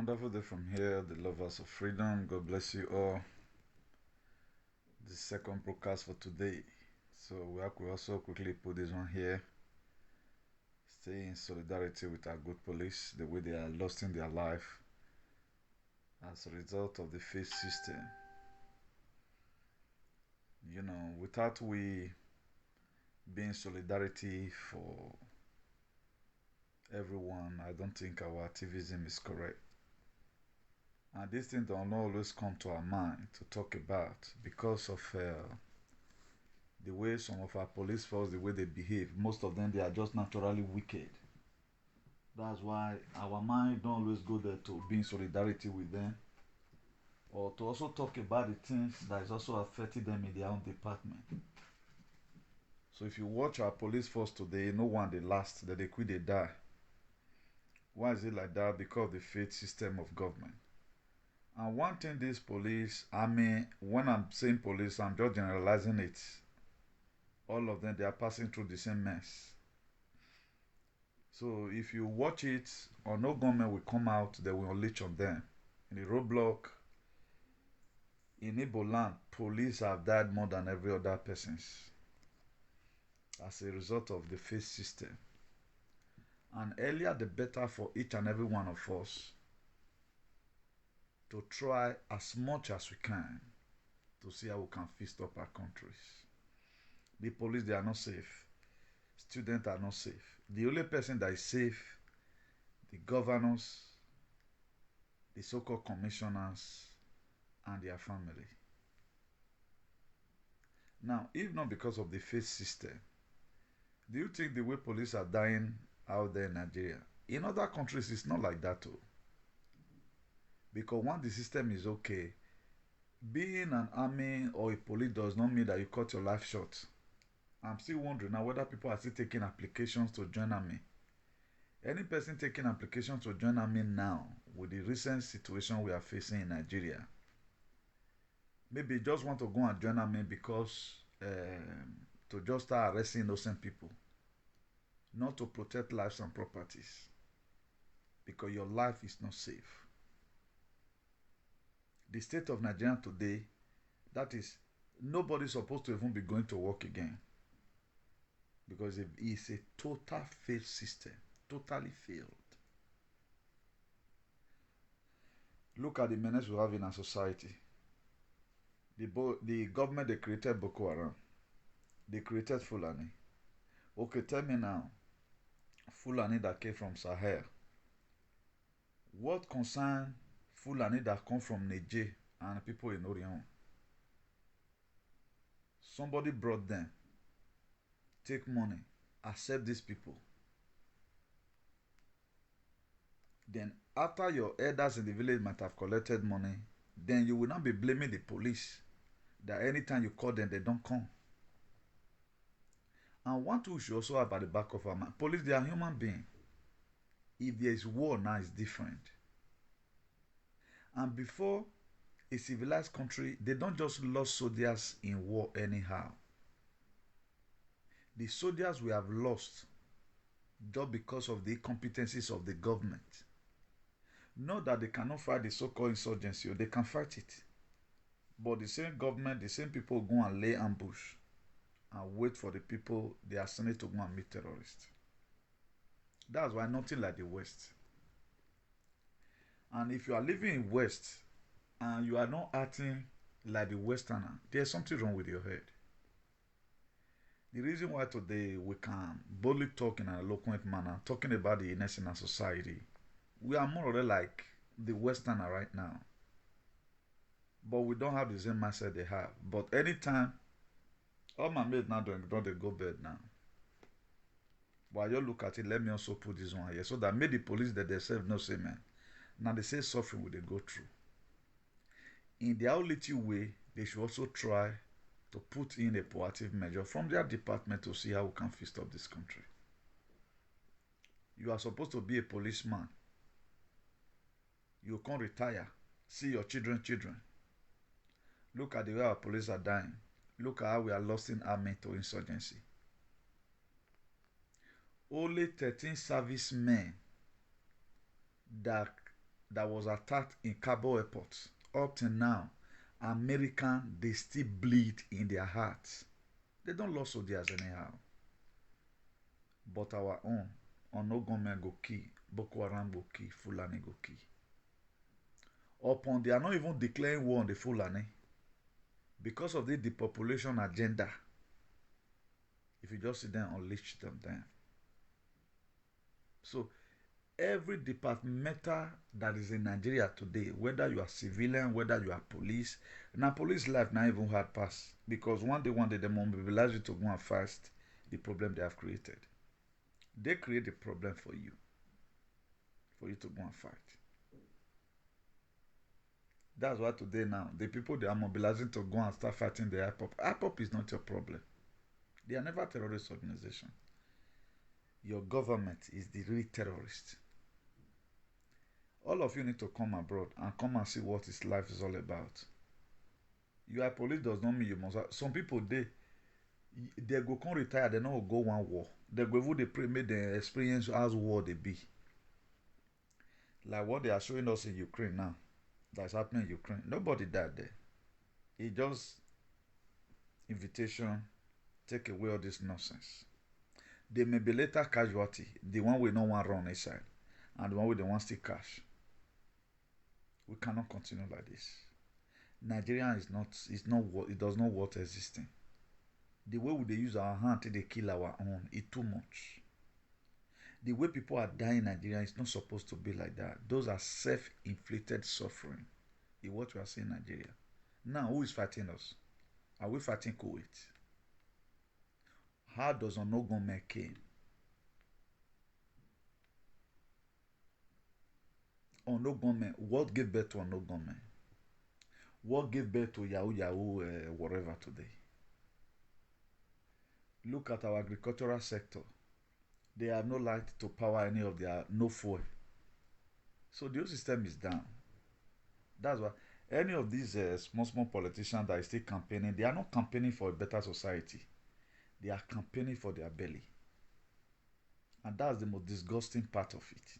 wonderful day from here, the lovers of freedom. God bless you all. The second broadcast for today. So we also quickly put this one here. Stay in solidarity with our good police, the way they are losing their life as a result of the faith system. Without we being solidarity for everyone, I don't think our activism is correct. And these things don't always come to our mind to talk about because of the way some of our police force, the way they behave. Most of them, they are just naturally wicked. That's why our mind don't always go there to be in solidarity with them or to also talk about the things that is also affecting them in their own department. So if you watch our police force today, no one they last, that they quit, they die. Why is it like that? Because of the faith system of government. And one thing this police, when I'm saying police, I'm just generalizing it. All of them, they are passing through the same mess. So if you watch it, or no government will come out, they will unleash on them. In the roadblock, in Igbo land, police have died more than every other persons as a result of the faith system. And earlier the better for each and every one of us to try as much as we can to see how we can fix up our countries. The police, they are not safe. Students are not safe. The only person that is safe, the governors, the so-called commissioners, and their family. Now, if not because of the faith system, do you think the way police are dying out there in Nigeria? In other countries, it's not like that too. Because once the system is okay, being an army or a police does not mean that you cut your life short. I'm still wondering now whether people are still taking applications to join army. Any person taking applications to join army now, with the recent situation we are facing in Nigeria, maybe just want to go and join army because to just start arresting innocent people, not to protect lives and properties, because your life is not safe. The state of Nigeria today, that is, nobody is supposed to even be going to work again, because it is a total failed system, totally failed. Look at the menace we have in our society. The government, they created Boko Haram. They created Fulani. Okay, tell me now, Fulani that came from Sahel, what concern Fulani that come from Niger and people in Orion? Somebody brought them, take money, accept these people. Then after your elders in the village might have collected money, then you will not be blaming the police that anytime you call them, they don't come. And one thing we should also have at the back of our mind, police, they are human beings. If there is war now, it's different. And before a civilized country, they don't just lose soldiers in war anyhow. The soldiers we have lost just because of the incompetencies of the government. Not that they cannot fight the so-called insurgency, they can fight it. But the same government, the same people go and lay ambush and wait for the people they are sending to go and meet terrorists. That's why nothing like the West. And if you are living in West and you are not acting like the Westerner, there's something wrong with your head. The reason why today we can boldly talk in an eloquent manner, talking about the illness in our society, we are more or less like the Westerner right now. But we don't have the same mindset they have. But anytime, all my mates now don't they go bed now. While you look at it, let me also put this one here so that maybe the police that themselves no say, man. Now they say suffering will they go through. In their own little way, they should also try to put in a proactive measure from their department to see how we can fix up this country. You are supposed to be a policeman. You can't retire. See your children. Look at the way our police are dying. Look at how we are losing army to insurgency. Only 13 servicemen that that was attacked in Cabo Airport, up to now, American, they still bleed in their hearts. They don't lose soldiers anyhow. But our own, Onogonme go key, Boko Haram go key, Fulani go key. Upon they are not even declaring war on the Fulani because of the depopulation agenda. If you just sit down and unleash them then. So every departmental that is in Nigeria today, whether you are civilian, whether you are police, now police life not even hard pass because one day they mobilize you to go and fight the problem they have created. They create a problem for you to go and fight. That's why today now the people they are mobilizing to go and start fighting the IPOP. IPOP is not your problem. They are never a terrorist organization. Your government is the real terrorist. All of you need to come abroad and come and see what his life is all about. You are police does not mean you must. Some people they go come retire, they not go one war. They go they pray make they experience as war they be. Like what they are showing us in Ukraine now. That's happening in Ukraine. Nobody died there. It just invitation, take away all this nonsense. They may be later casualty, the one we don't want run inside, and the one we don't want still cash. We cannot continue like this. Nigeria is not it does not worth existing. The way we they use our hand till they kill our own is too much. The way people are dying in Nigeria is not supposed to be like that. Those are self-inflicted suffering. Is what we are seeing in Nigeria. Now, who is fighting us? Are we fighting Kuwait? How does Onogome came? Onogome, what gave birth to Onogome? What gave birth to Yahoo whatever today? Look at our agricultural sector. They have no light to power any of their, no fuel. So the whole system is down. That's why any of these small politicians that are still campaigning, they are not campaigning for a better society. They are campaigning for their belly. And that's the most disgusting part of it.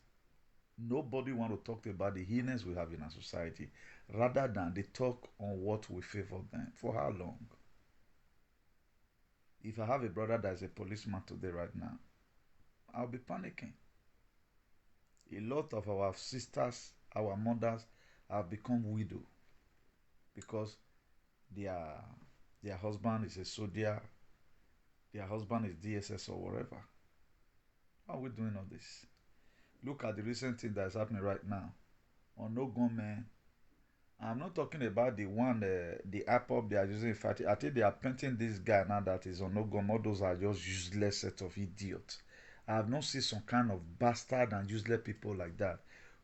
Nobody want to talk about the heinous we have in our society, rather than they talk on what we favor them. For how long? If I have a brother that is a policeman today right now, I'll be panicking. A lot of our sisters, our mothers have become widow because their husband is a soldier, their husband is DSS or whatever. How are we doing all this? Look at the recent thing that is happening right now on no gunmen. I'm not talking about the one, the IPOP they are using in fighting. I think they are painting this guy now that is on no gun. All those are just useless set of idiots. I have not seen some kind of bastard and useless people like that.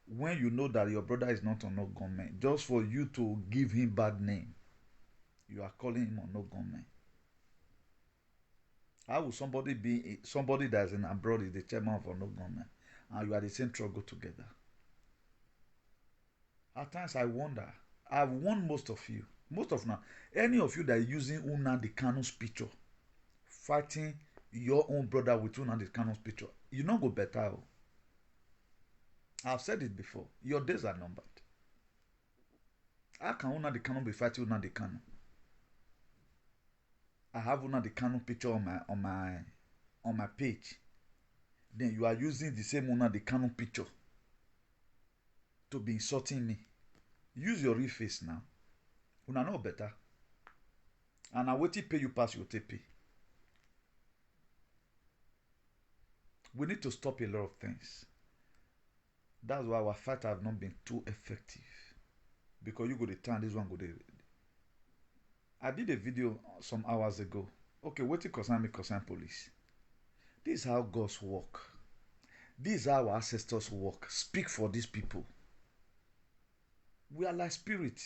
When you know that your brother is not on no gunman, just for you to give him bad name, you are calling him on no gunman. How will somebody be somebody that is in abroad is the chairman of no gunman, and you are the same struggle together? At times I wonder. I've warned most of you, most of now, any of you that are using Nnamdi Kanu's picture, fighting your own brother with Nnamdi Kanu's picture, you not go better. I've said it before. Your days are numbered. How can Nnamdi Kanu be fighting Nnamdi Kanu? I have Nnamdi Kanu picture on my page. Then you are using the same Nnamdi Kanu picture to be insulting me. Use your real face now. Una know better. And I wait to pay you pass your TP. We need to stop a lot of things. That's why our fight have not been too effective. Because you go to turn, this one go there. I did a video some hours ago. Okay, what it concern me concern police. This is how God's work. This is how our ancestors work. Speak for these people. We are like spirit.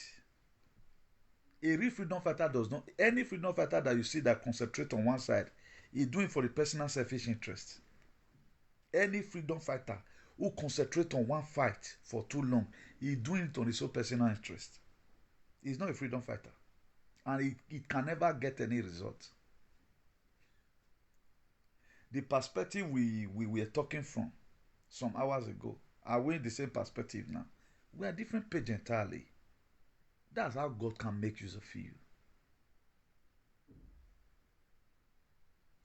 A real freedom fighter does not. Any freedom fighter that you see that concentrate on one side is doing for the personal selfish interest. Any freedom fighter who concentrate on one fight for too long is doing it on his own personal interest. He's not a freedom fighter. And it can never get any result. The perspective we were talking from some hours ago, are we in the same perspective now? We are different page entirely. That's how God can make use of you.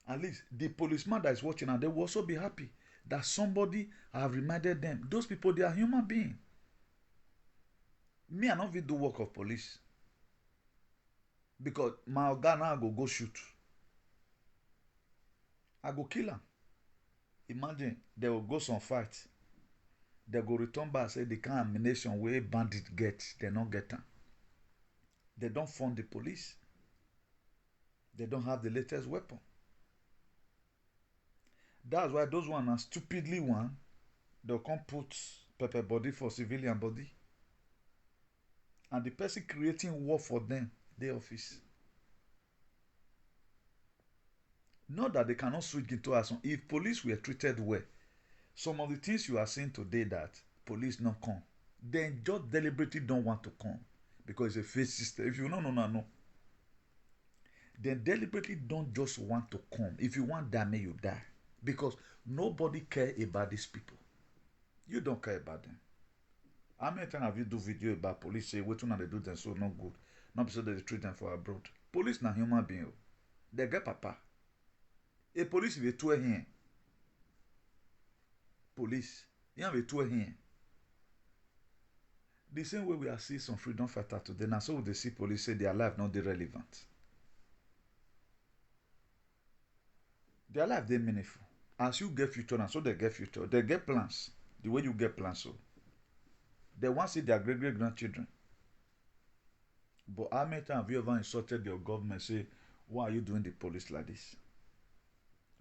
At least the policeman that is watching, and they will also be happy that somebody have reminded them. Those people, they are human beings. Me, I not fit do work of police because my oga now go shoot. I go kill am. Imagine they will go some fight. They go return back say the kind of ammunition wey bandit get, they no get am. They don't fund the police. They don't have the latest weapon. That's why those one are stupidly one. They'll come put pepper body for civilian body. And the person creating war for them, their office. Not that they cannot switch into action. If police were treated well, some of the things you are saying today that police not come, they just deliberately don't want to come because it's a faith system. If you no. They deliberately don't just want to come. If you want that, may you die. Because nobody care about these people. You don't care about them. How many times have you do video about police say what they do them so not good? Not because they treat them for abroad. Police na human being. They get papa. A police will two here. Police. You have a two here. The same way we are seeing some freedom fighters today. Now so they see police say their life not irrelevant. Their life they meaningful. As you get future and so they get future. They get plans. The way you get plans so. They want to see their great grandchildren. But how many times have you ever insulted your government say, why are you doing the police like this?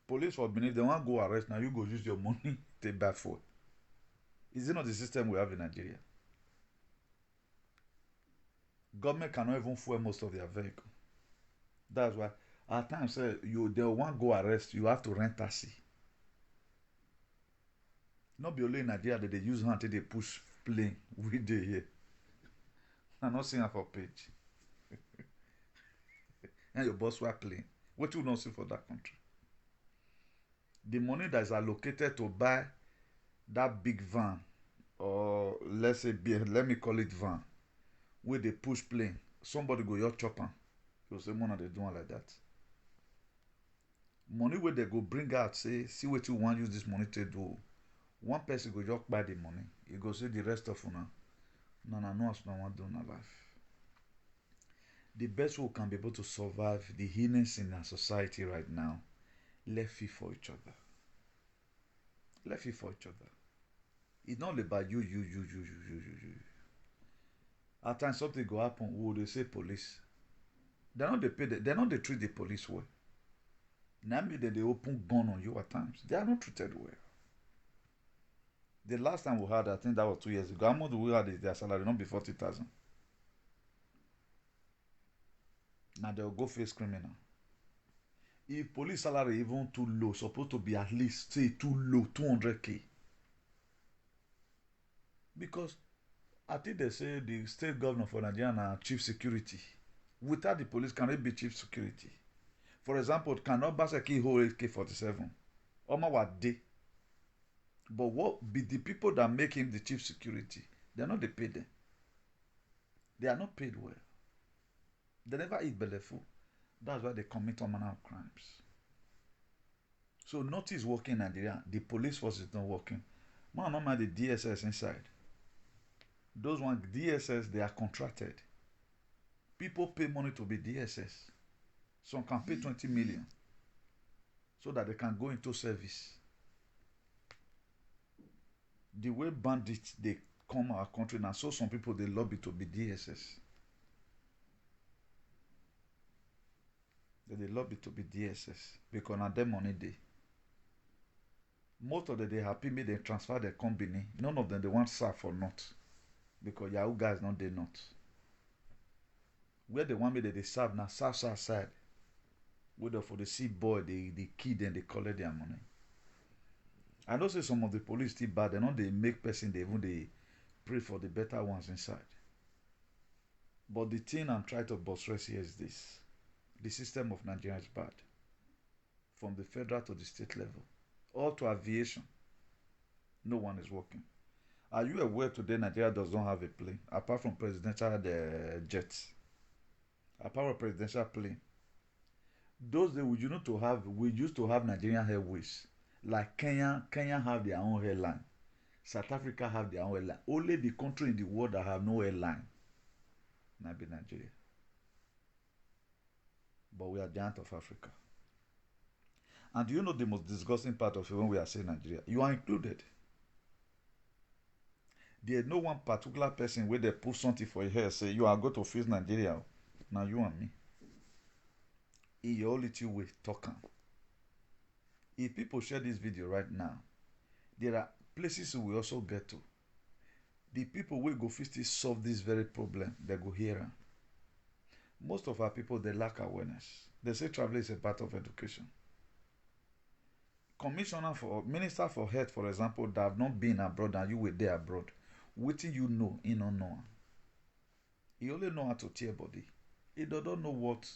Police for beneath, they want to go arrest now, you go use your money to buy food. Is it not the system we have in Nigeria? Government cannot even fuel most of their vehicles. That's why at times they want to go arrest, you have to rent taxi. Not be only in Nigeria that they use hand till they push plane with the here. I'm not seeing her for page. And your boss were plane. What you not see for that country? The money that is allocated to buy that big van, or let's say let me call it van, where they push plane, somebody go your chopper. You say money they doing like that. Money where they go bring out, say, see what you want use this money to do. One person go just buy the money. You go say the rest of una. No, as no one do in life. The best way we can be able to survive the illness in our society right now, let's feel for each other. Let's feel for each other. It's not about you. At times something go happen, they say police. They're not they treat the police well. Now they open gun on you at times. They are not treated well. The last time we had, I think that was 2 years ago. How much we had is their salary? Not be 40,000. Now they'll go face criminal. If police salary even too low, supposed to be at least say too low, 200k. Because I think they say the state governor for Nigeria na chief security. Without the police, can it be chief security? For example, can Obaseki hold AK-47? Oma what day? But what be the people that make him the chief security? They are not paid them. They are not paid well. They never eat bellyful. That's why they commit all manner of crimes. So nothing is working in Nigeria. The police force is not working. Man, not mind the DSS inside. Those ones, DSS, they are contracted. People pay money to be DSS. Some can pay 20 million so that they can go into service. The way bandits they come our country now, so some people they lobby to be DSS. They lobby to be DSS because now their money they. Most of them they happy me they transfer their company. None of them they want serve for not because Yahoo guys not they not. Where they want me they serve now south side. Whether for the seed boy the kid and they collect their money. I know say some of the police still bad. They know they make person they pray for the better ones inside. But the thing I'm trying to buttress here is this. The system of Nigeria is bad. From the federal to the state level. All to aviation. No one is working. Are you aware today Nigeria does not have a plane apart from presidential jets? Apart from presidential plane, those days we used to have Nigerian Airways. Like Kenya have their own airline. South Africa have their own airline. Only the country in the world that have no airline, now be Nigeria. But we are giant of Africa. And do you know the most disgusting part of it when we are saying Nigeria? You are included. There is no one particular person where they put something for your hair say you are going to face Nigeria. Now you and me. In your little way, talking. If people share this video right now, there are places we also get to. The people will go first solve this very problem, they go here. Most of our people, they lack awareness. They say travel is a part of education. Commissioner for Minister for Health, for example, that have not been abroad and you were there abroad. What do you know? He don't know. He only know how to tear body. He don't know what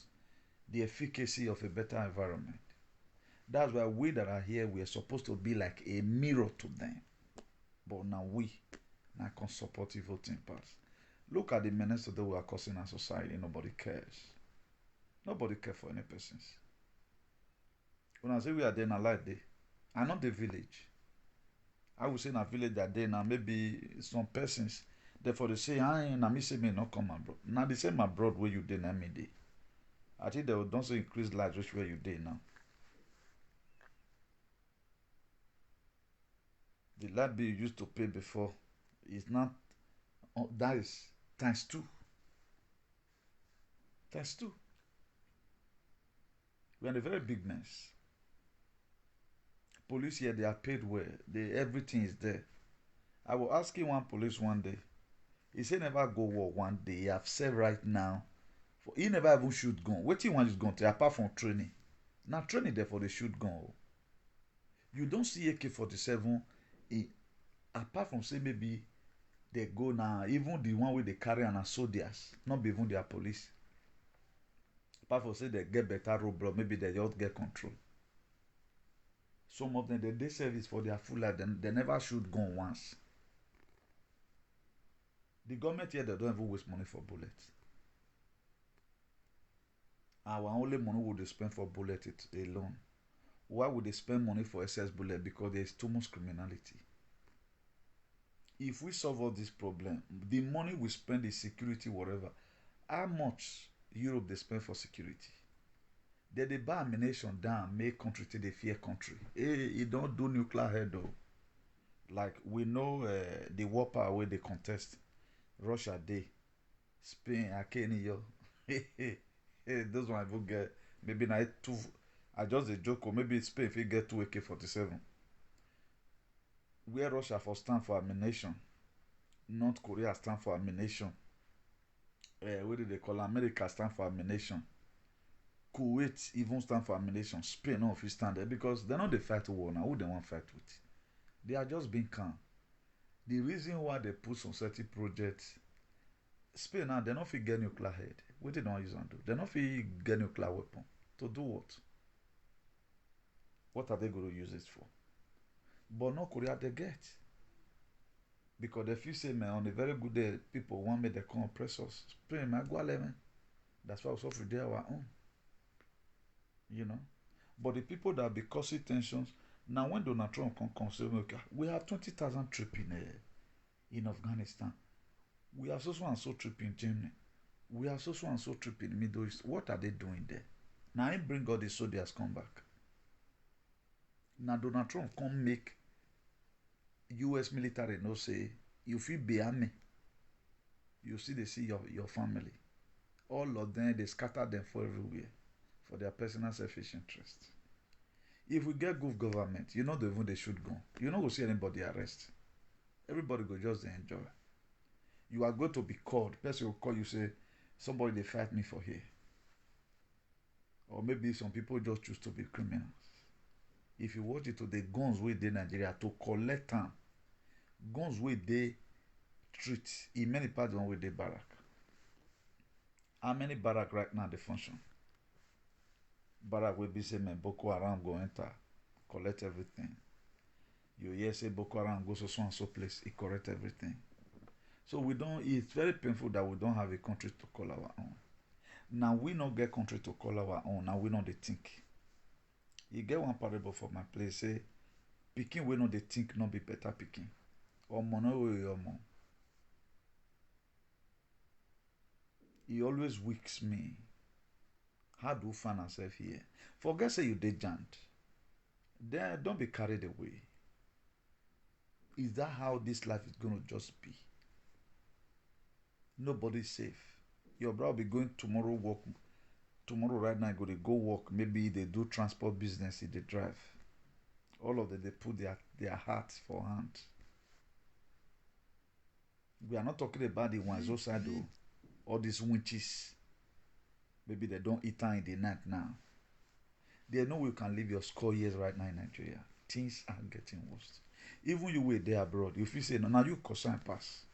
the efficacy of a better environment. That's why we that are here, we are supposed to be like a mirror to them. But now we now can support evil thinkers. Look at the menace that we are causing our society. Nobody cares. Nobody cares for any persons. When I say we are there now like day, I'm not the village. I would say in a village that day now maybe some persons. Therefore they say, I me say me not come abroad. Now they say my abroad where you dey na me dey. I think they will don't say increase light which where you dey now. The light bill you used to pay before is not that is times 2. Times 2. We are in a very big mess. Police here, they are paid well. Everything is there. I was asking one police one day. He said never go war one day. He have said right now. He never even shoot gun. What he want is gun to apart from training. Now training therefore they shoot gun. You don't see AK-47 apart from say maybe they go now. Even the one where they carry on as soldiers, not be even their police. Apart from say they get better roadblock, maybe they just get control. Some of them they service for their full life. They never shoot gun once. The government here they don't even waste money for bullets. Our only money would they spend for bullet it alone. Why would they spend money for SS bullet? Because there is too much criminality. If we solve all this problem, the money we spend in security, whatever, how much Europe they spend for security? They buy ammunition down, make country till they fear country. Hey, it don't do nuclear head though. Like we know the war power where they contest. Russia they Spain, Akenio. Hey, those one I will get maybe not two. I just a joke or maybe Spain if you get 2 AK-47. Where Russia for stand for ammunition, North Korea stand for ammunition. What do they call America stand for ammunition. Kuwait even stand for ammunition. Spain no fit stand there because they know they fight war now. Who they want fight with? They are just being calm. The reason why they put some certain projects, Spain now they not fit get nuclear head. What they don't use and do? They not fit get nuclear weapon. To do what? What are they going to use it for? But North Korea they get. Because they feel say man on a very good day people want me to come oppress us. Spain man go man. That's why we suffer there our own. You know. But the people that be causing tensions, now when Donald Trump come say, okay, we have 20,000 troops in Afghanistan. We have so and so troops in Germany. We have so and so troops in the Middle East. What are they doing there? Now he bring all the soldiers come back. Now Donald Trump come make US military no say, you feel behind me. You see they see your family. All of them, they scatter them for everywhere. For their personal selfish interest. If we get good government, you know they should go. You know we'll see anybody arrest. Everybody go just enjoy. You are going to be called. Person will call you say, somebody they fight me for here. Or maybe some people just choose to be criminals. If you watch it to the guns wey dey Nigeria to collect am, guns wey dey street in many parts of wey dey barrack. How many barrack right now dey function? Barrack wey be say men Boko Haram go enter, collect everything. You hear say Boko Haram go so and so place, it correct everything. So we don't. It's very painful that we don't have a country to call our own. Now we not get country to call our own. Now we know they think. You get one parable for my place. Say, picking we know they think not be better picking. Or no way or more. He always weaks me. How do you find ourselves here? Forget say you did jant. Then don't be carried away. Is that how this life is gonna just be? Nobody's safe. Your brother will be going tomorrow work. Tomorrow right now go they go work. Maybe they do transport business, they drive. All of them they put their hearts for hand. We are not talking about the ones outside though. All these witches. Maybe they don't eat time in the night now. They know you can live your score years right now in Nigeria. Things are getting worse. Even you were there abroad, if you say no, now you concern pass.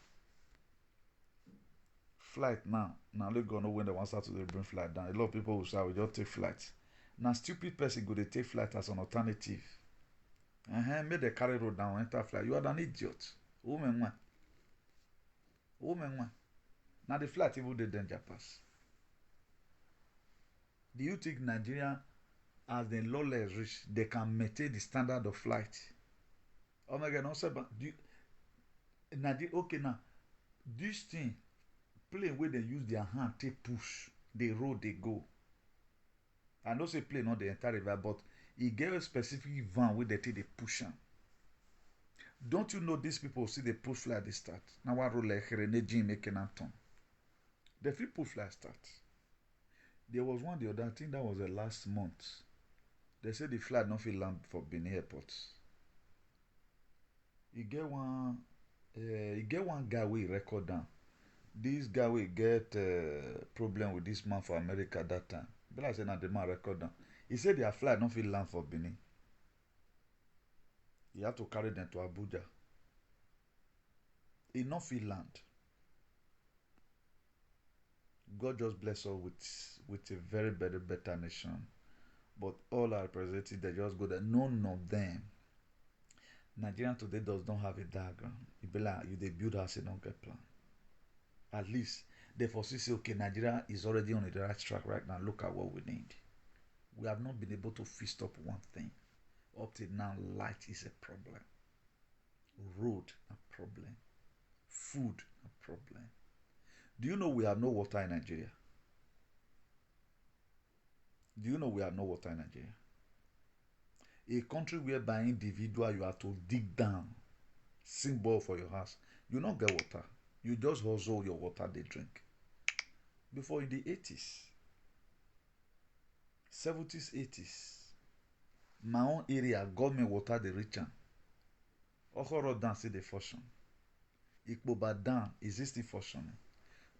Flight now they gonna know when they want to start to bring flight down. A lot of people will say I will just take flight. Now stupid person go they take flight as an alternative. Make the carry road down, enter flight. You are an idiot. Woman one. Now the flight even the danger pass. Do you think Nigeria, as the lawless rich, they can maintain the standard of flight? Oh my God, no sir, but Nigeria, okay now, this thing, plane where they use their hand to push the road they go. I know say plane not the entire river, but it gave a specific van where they take the push them. Don't you know these people see the push fly they start? Now what roll like Rene Jim making a turn. The free push fly start. There was one the other, I think that was the last month. They said the flight not feel land for Benin Airport. You get one guy we record down. This guy will get problem with this man for America that time. But I said now the man record down. He said their flight not feel land for Benin. He had to carry them to Abuja. He not feel land. God just bless us with a very better nation. But all our representatives, they just go there. None of them. Nigeria today does not have a diagram. It be like you they build house, they don't get plan. At least they foresee say, okay, Nigeria is already on the right track right now. Look at what we need. We have not been able to fist up one thing. Up till now, light is a problem. Road, a problem. Food, a problem. Do you know we have no water in Nigeria? Do you know we have no water in Nigeria? A country where by individual you have to dig down, sink bore for your house. You not get water. You just hustle your water they drink. Before in the 80s, 70s, 80s, my own area, government water they reach am. Okoro Dam still dey function. Ikpoba Dam is it still functioning?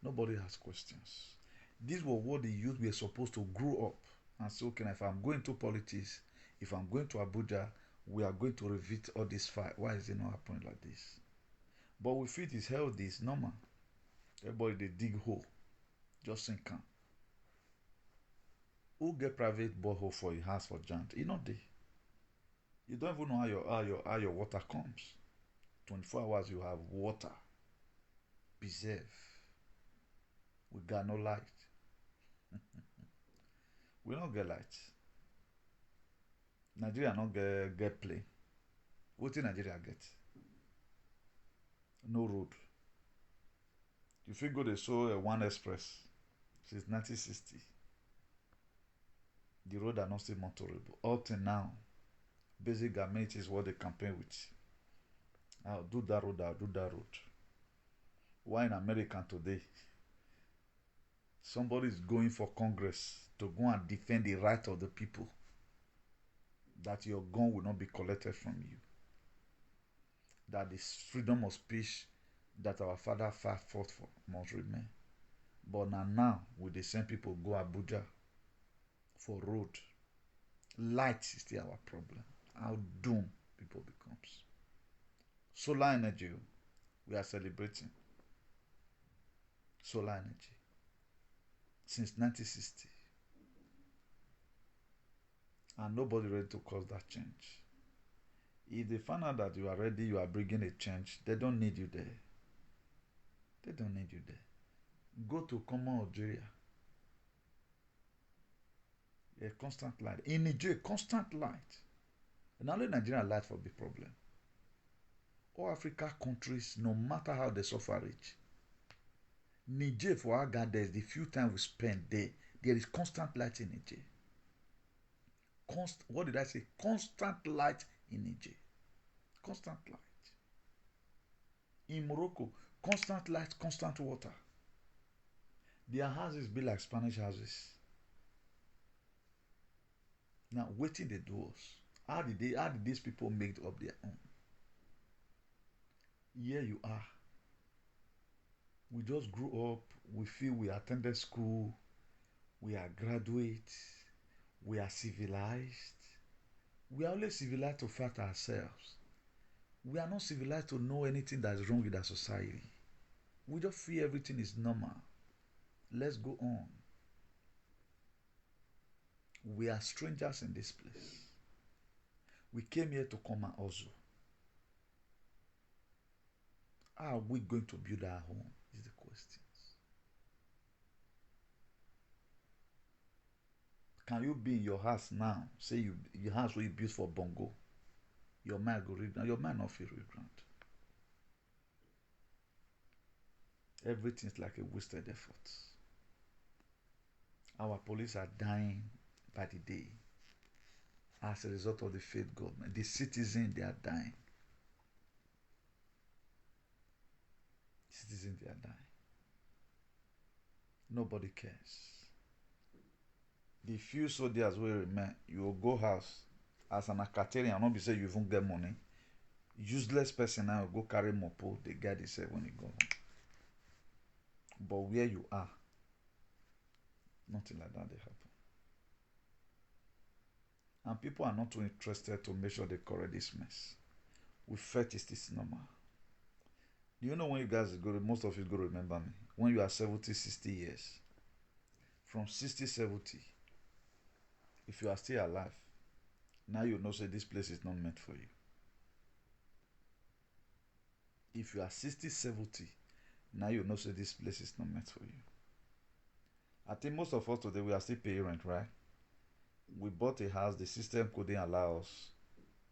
Nobody has questions. This was what the youth were supposed to grow up and say, okay, if I'm going to politics, if I'm going to Abuja, we are going to revisit all this fight. Why is it not happening like this? But we feel it's healthy, it's normal. Everybody they dig hole, just sink am. Who get private borehole for your house for giant? You know they. You don't even know how your water comes. 24 hours you have water. Preserve. We got no light. We don't get light. Nigeria not get plane. What in Nigeria get? No road. You fit go dey show one express since 1960. The road are not still motorable. Up till now, basic government is what they campaign with. I'll do that road, I'll do that road. Why in America today? Somebody is going for Congress to go and defend the right of the people. That your gun will not be collected from you. That the freedom of speech that our father fought for must remain. But now with the same people go Abuja for road. Light is still our problem. How doomed people becomes. Solar energy, we are celebrating. Solar energy. Since 1960. And nobody ready to cause that change. If they find out that you are ready, you are bringing a change, they don't need you there. They don't need you there. Go to common Algeria. A constant light. In Nigeria, constant light. And only Nigeria light for the problem. All Africa countries, no matter how they suffer rich. Niger for our there's the few time we spend there is constant light in Niger. What did I say? Constant light in Niger. Constant light. In Morocco, constant light, constant water. Their houses be like Spanish houses. Now, waiting the doors. How did these people make up their own? Here you are. We just grew up. We feel we attended school. We are graduates. We are civilized. We are only civilized to fight ourselves. We are not civilized to know anything that is wrong with our society. We just feel everything is normal. Let's go on. We are strangers in this place. We came here to come and hustle. How are we going to build our home? Is the question. Can you be in your house now? Say your house where you built for bongo. Your mind go read. Your mind not feel regrant. Everything's like a wasted effort. Our police are dying by the day as a result of the failed government. The citizens, they are dying. Citizens, they are dying. Nobody cares. The few soldiers will remain, you will go house as an Akatarian, not be say you even get money. Useless person now will go carry mopo, the guy they say when you go home. But where you are, nothing like that they happen. And people are not too interested to make sure they correct this mess. We felt it's normal. Do you know when you guys go, most of you go remember me, when you are 70, 60 years, from 60, 70, if you are still alive, now you know say this place is not meant for you. If you are 60, 70, now you know say this place is not meant for you. I think most of us today, we are still paying rent, right? We bought a house, the system couldn't allow us.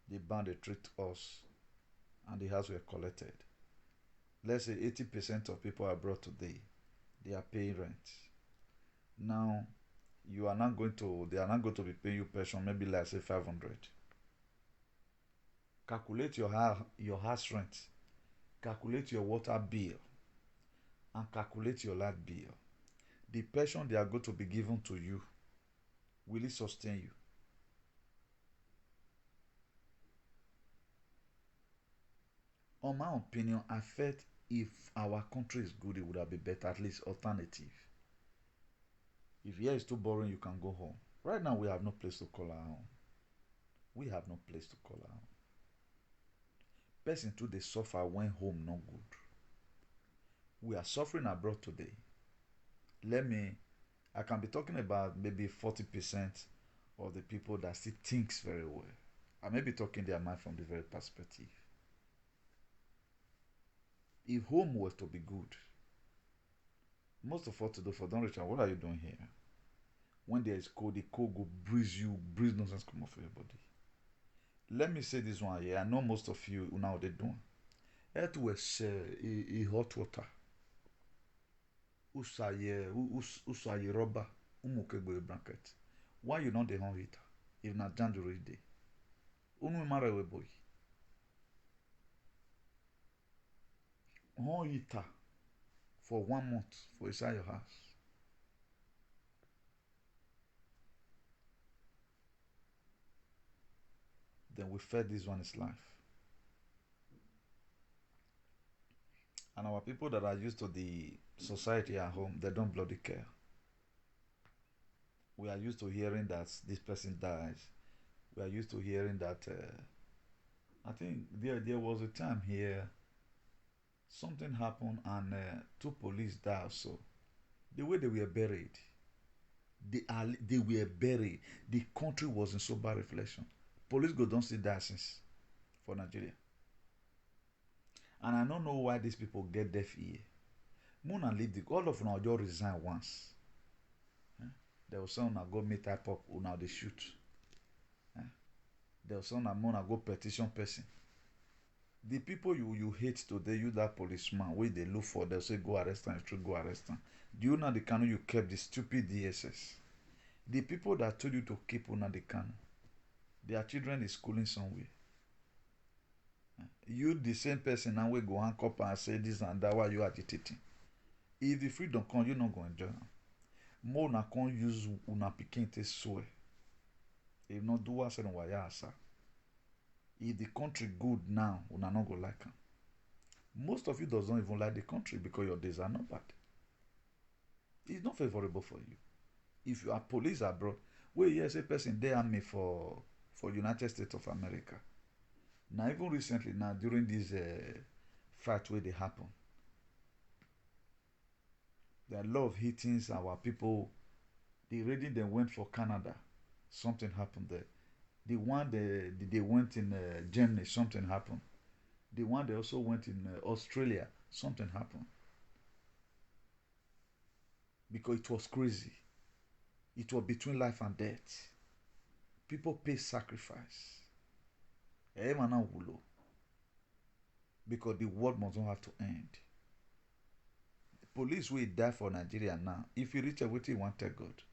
The bank, they treat us, and the house were collected. Let's say 80% of people abroad today, they are paying rent. Now, they are not going to be paying you pension, maybe like say 500. Calculate your house rent, calculate your water bill, and calculate your light bill. The pension they are going to be given to you, will it sustain you? On my opinion, I felt if our country is good, it would have been better, at least alternative. If here is too boring, you can go home. Right now, we have no place to call our home. We have no place to call our home. Person too, they suffer when home no good. We are suffering abroad today. I can be talking about maybe 40% of the people that still thinks very well. I may be talking their mind from the very perspective. If home was to be good, most of us today for don't reach out, what are you doing here? When there is cold, the cold go breeze nonsense come off your body. Let me say this one here. I know most of you now they doing. It was a hot water. Usaye rubber. Umukegbe blanket. Why you not the home heater? If not January day. Unu mara we boy. Home heater for 1 month for inside your house. Then we fed this one is life. And our people that are used to the society at home, they don't bloody care. We are used to hearing that this person dies. We are used to hearing that. I think there was a time here, something happened and 2 police died. So the way they were buried, they were buried. The country was in sober reflection. Police go don't see that since for Nigeria. And I don't know why these people get deaf ear. Moon and leave the all of them just resign once. Eh? There was some that go meet type up now they shoot. Eh? There was some that moon go petition person. The people you hate today, you that policeman, where they look for, they'll say go arrest them, go arrest them. Do you know the canoe you kept the stupid DSS? The people that told you to keep una the canoe, their children is schooling somewhere. You the same person now will go handcuff and say this and that while you agitating. If the freedom come, you not go enjoy am. More una can't use una pikin to swear. If not do what say no waya asa. If the country good now, una not go like am. Most of you does not even like the country because your days are not bad. It's not favorable for you. If you are police abroad, where yes a person they army for United States of America. Now even recently now during this fight where they happen, there are a lot of hitings. Our people, the raiding they went for Canada, something happened there. The one they went in Germany, something happened. The one they also went in Australia, something happened. Because it was crazy. It was between life and death. People pay sacrifice. Because the world must not have to end. The police will die for Nigeria now. If you reach everything you want to tell God.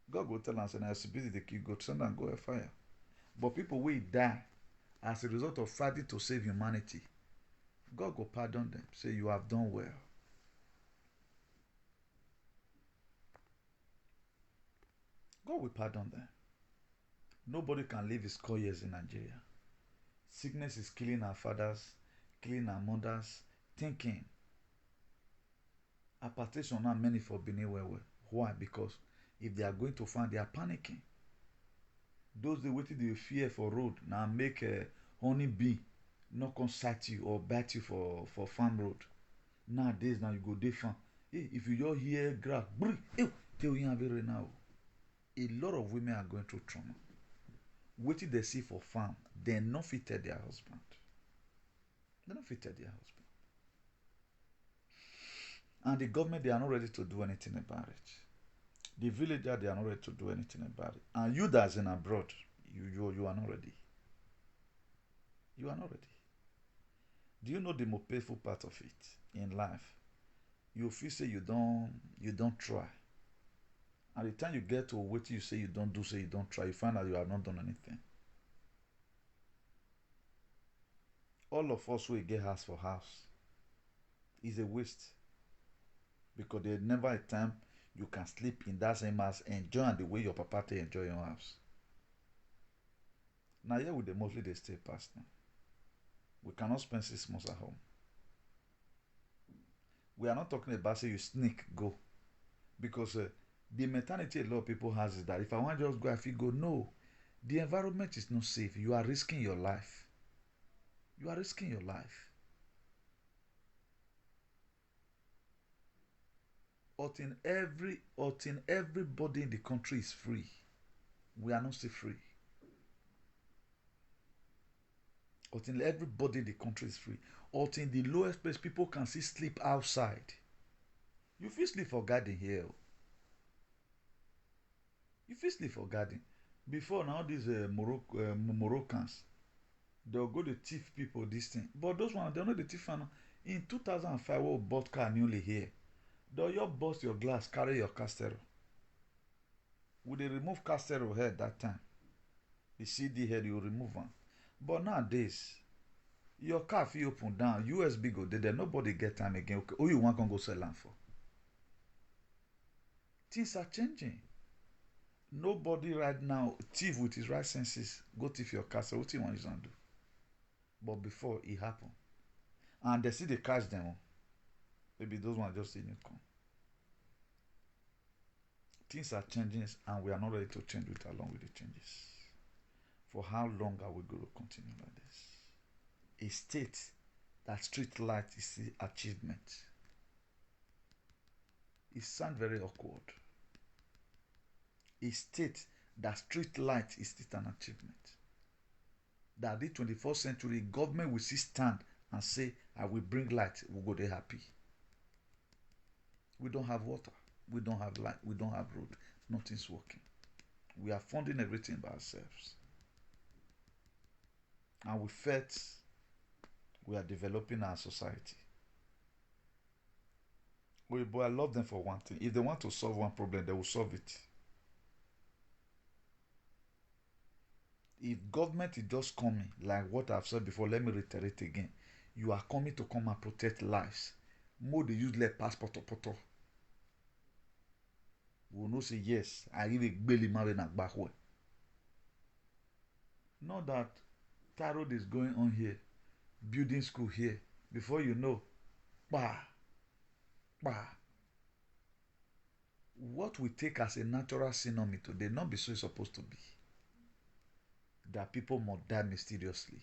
God will tell us and I busy the key go send and go a fire. But people will die as a result of fighting to save humanity. God will pardon them. Say you have done well. God will pardon them. Nobody can live his core years in Nigeria. Sickness is killing our fathers, killing our mothers, thinking. Hypertension now many for Benin well. Why? Because if they are going to find, they are panicking. Those they waiting they fear for road now make a honey bee not come sight you or bite you for farm road. Nowadays now you go different. Hey, if you just hear grass, tell you very now. A lot of women are going through trauma. Waiting they see for farm, they not fitted their husband. They not fitted their husband. And the government, they are not ready to do anything about it. The villager, they are not ready to do anything about it. And you that's in abroad, you are not ready. You are not ready. Do you know the most painful part of it in life? You feel say you don't try. At the time you get to what you say you don't do, say you don't try, you find out you have not done anything. All of us will get house for house is a waste. Because there's never a time you can sleep in that same house, enjoy the way your papa take enjoy your house. Now here with the mostly they stay past now. We cannot spend 6 months at home. We are not talking about say you sneak go. Because the mentality a lot of people has is that if I want to just go, I feel go. No. The environment is not safe. You are risking your life. You are risking your life. Everybody in the country is free. We are not still free. Until everybody in the country is free. Until the lowest place people can see sleep outside. You feel sleep for garden here. You feel sleep for garden. Before now these Moroccans, they'll go to thief people this thing. But those ones, they're not the thief now. In 2005, we bought car newly here. They'll you bust your glass, carry your castero. Would they remove castero head that time? The CD head, you remove one. But nowadays, your car feel open down, USB go there, nobody get time again. Okay, who you want to go sell land for? Things are changing. Nobody right now, thief with his right senses, go thief your car. So what you want to do? But before it happened. And they see they catch them. Maybe those ones just in come. Things are changing and we are not ready to change with along with the changes. For how long are we going to continue like this? A state that street light is the achievement. It sounds very awkward. A state that street light is still an achievement. that the 21st century government will still stand and say, I will bring light, we'll go there happy. We don't have water, we don't have light, we don't have road, nothing's working. We are funding everything by ourselves. And we felt we are developing our society. But I love them for one thing. If they want to solve one problem, they will solve it. If government is just coming, like what I've said before, let me reiterate again. You are coming to come and protect lives. More they use like passport or poto. We will not say yes. I really barely marry na back way. Not that tarot is going on here, building school here. Before you know, bah. What we take as a natural synonym today, not be so it's supposed to be. That people must die mysteriously.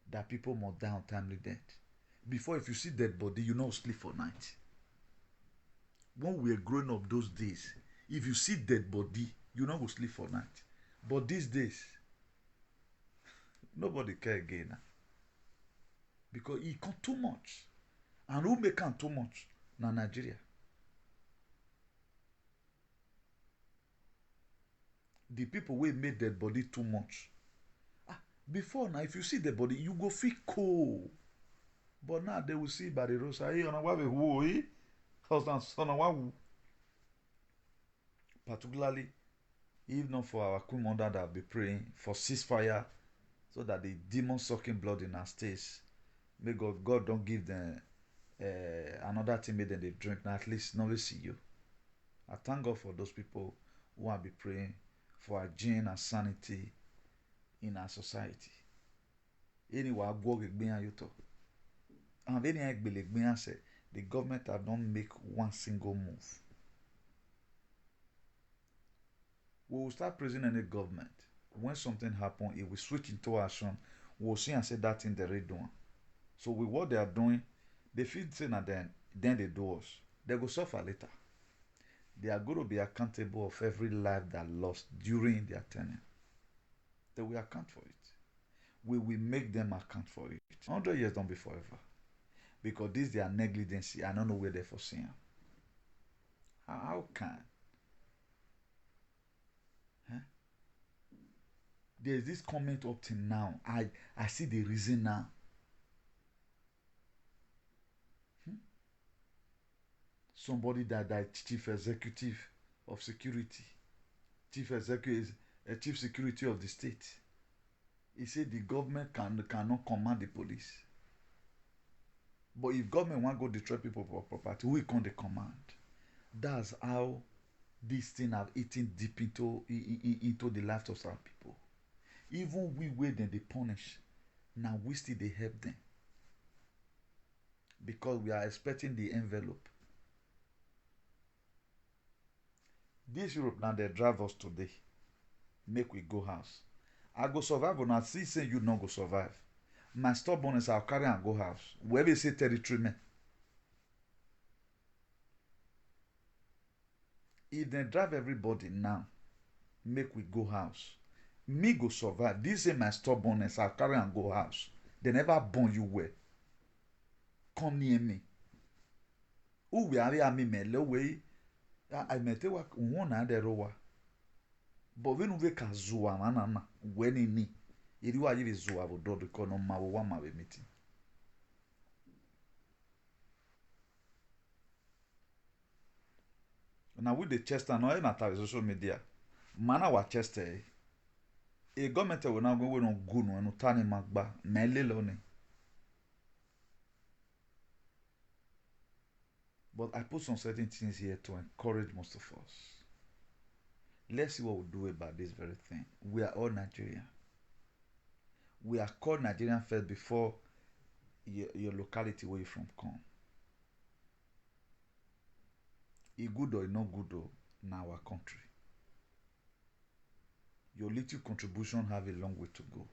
That people must die untimely death. Before, if you see dead body, you not sleep for night. When we were growing up those days, if you see dead body, you not go sleep for night. But these days, nobody care again. Because it come too much. And who make am too much? Na Nigeria. The people wey make dead body too much. Before now, if you see the body, you go feel cold. But now they will see by the roadside, hey, on a wa be wo, eh? On a wa wu. Particularly, if not for our queen mother that be praying for ceasefire, so that the demon sucking blood in our states, may God don't give them another thing made them they drink. Now at least nobody see you. I thank God for those people who will be praying for hygiene and sanity in our society. Anyway, I go again you talk. And any I say the government have not make one single move. We will start praising any government. When something happen, if we switch into action, we will see and say that thing they're doing. So with what they are doing, they feel saying that then they do us. They go suffer later. They are going to be accountable of every life that lost during their tenure. They will account for it. We will make them account for it. 100 years don't be forever. Because this is their negligence. I don't know where they're foreseeing. How can? Huh? There's this comment up till now. I see the reason now. Somebody that chief executive of security, chief security of the state. He said the government cannot command the police. But if government want to go destroy people for property, we can't command. That's how this thing have eaten deep into the lives of some people. Even we wait them they punish. Now we still they help them. Because we are expecting the envelope. This Europe now they drive us today. Make we go house. I go survive or not. See say you not go survive. My stubbornness I'll carry and go house. Where they say territory men. If they drive everybody now, make we go house. Me go survive. This is my stubbornness. I'll carry and go house. They never born you well. Come near me. Who we are me mele way. I mete wa na de rowa. But when we ka zuwa manana when ni iri wa yiri zuwa bo do ko no ma wo wa ma be meeting. Now with the Chester no na ta social media. Mana wa Chester. E government we na go we no go no tani magba mele lo ni. But I put some certain things here to encourage most of us. Let's see what we'll do about this very thing. We are all Nigerian. We are called Nigerian first before your locality where you from come. It good or not good though in our country. Your little contribution have a long way to go.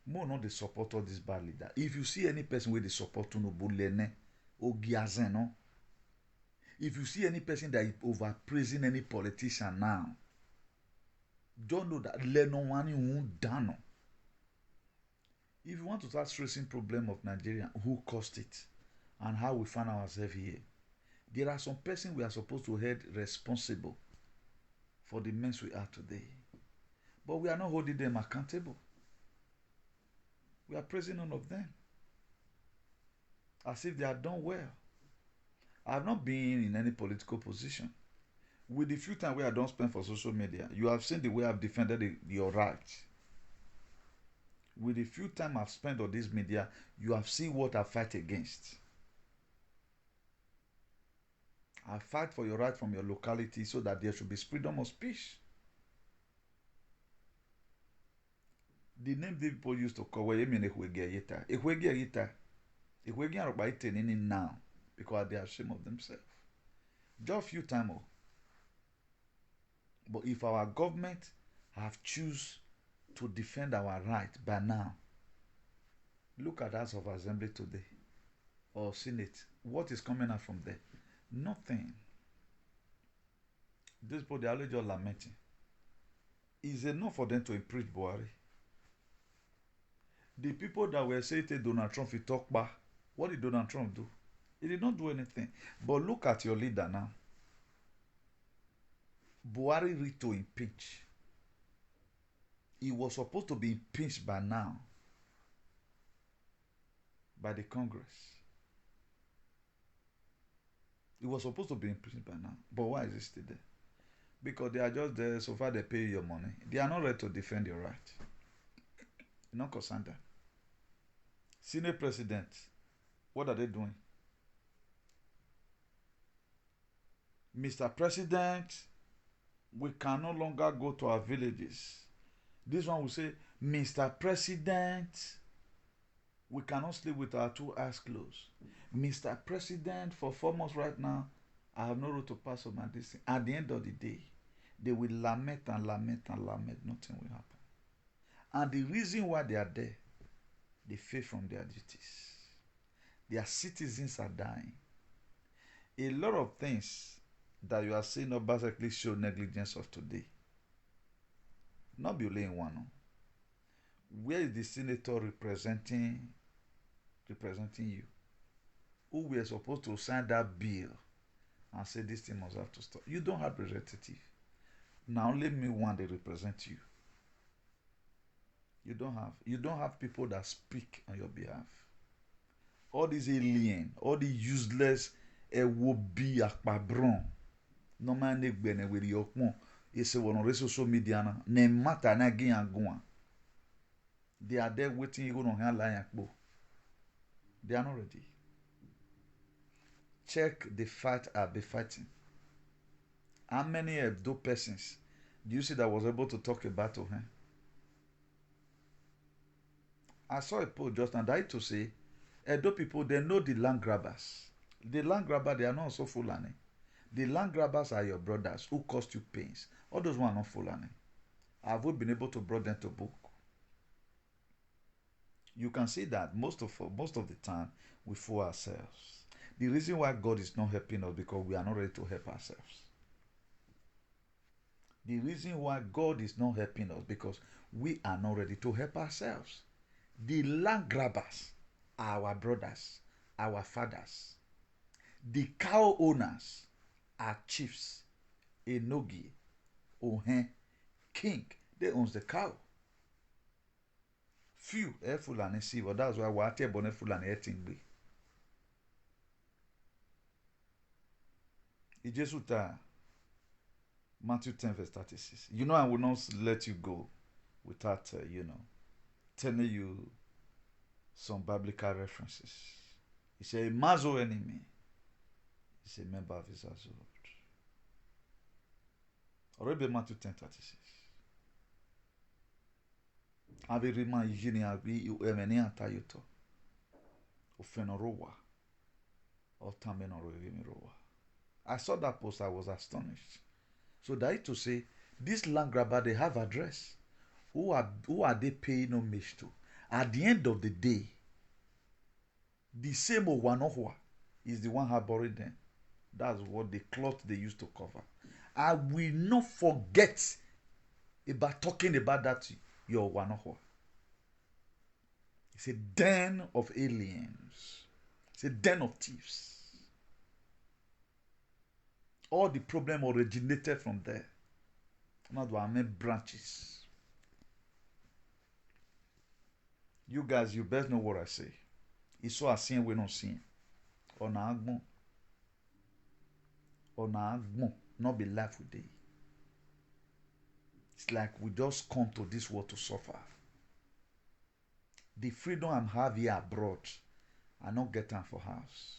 More not the support of this bad leader. If you see any person with the support to no bulene or giazen, no. If you see any person that is overpraising any politician now, don't know that le no one who dano. If you want to start tracing problem of Nigeria, who caused it, and how we find ourselves here, there are some person we are supposed to hold responsible for the mess we are today. But we are not holding them accountable. We are praising none of them as if they are done well. I have not been in any political position. With the few time where I don't spend for social media, you have seen the way I've defended your right. With the few time I've spent on this media, you have seen what I fight against. I fight for your right from your locality so that there should be freedom of speech. The name the people used to call now because they are ashamed of themselves. Just few time. But if our government have choose to defend our right by now, look at House of Assembly today or Senate. What is coming out from there? Nothing. These people, they are just lamenting. Is enough for them to impeach Buhari. The people that were saying Donald Trump will talk back, what did Donald Trump do? He did not do anything. But look at your leader now. Buhari read to impeach. He was supposed to be impeached by now by the Congress. He was supposed to be impeached by now. But why is he still there? Because they are just there so far they pay you your money. They are not ready to defend your right. You're not concerned that. Senate president, what are they doing? Mr. President, we can no longer go to our villages. This one will say, Mr. President, we cannot sleep with our 2 eyes closed. Mr. President, for 4 months right now, I have no road to pass on my distance. At the end of the day, they will lament and lament and lament. Nothing will happen. And the reason why they are there, they fail from their duties. Their citizens are dying. A lot of things that you are seeing of basically show negligence of today. Not be only in one. No. Where is the senator representing you? Who were supposed to sign that bill and say this thing must have to stop? You don't have representative. Now let me one they represent you. You don't have people that speak on your behalf. All these alien, all the useless ewobi akpabron. No man nek bene with yokmo. Yese wono social media na ne mata na gi angwa. They are there waiting you on hand line akbo. They are not ready. Check the fight I'll be fighting. How many of those persons do you see that was able to talk about to him? I saw a post just now that to say, Edo people, they know the land grabbers. The land grabbers, they are not so Fulani. The land grabbers are your brothers who cost you pains. All those ones are not Fulani. Have we been able to bring them to book? You can see that most of the time we fool ourselves. The reason why God is not helping us because we are not ready to help ourselves. The reason why God is not helping us because we are not ready to help ourselves. The land grabbers are our brothers, our fathers. The cow owners are chiefs, enogi, ohen, king. They own the cow. Few Fulani see, but that's why we are telling Fulani eating. Ijesuta Matthew 10 verse 36. You know I will not let you go without telling you some biblical references. He said, a mazo enemy is a member of his household. Already Matthew 10:36. Abi rima yini abi emeni atayoto. Ofenorowa. Otamenorovimirowa. I saw that post, I was astonished. So that is to say, this land grabber, they have address. Who are they paying homage to? At the end of the day, the same Owanohwa is the one who buried them. That's what the cloth they used to cover. I will not forget about talking about that your Owanohwa. It's a den of aliens. It's a den of thieves. All the problem originated from there. Not what I mean branches. You guys, you best know what I say. It's so I seen we not seeing. On agbon. On agbon. Not be life with day. It's like we just come to this world to suffer. The freedom I'm have here abroad, I not get time for house.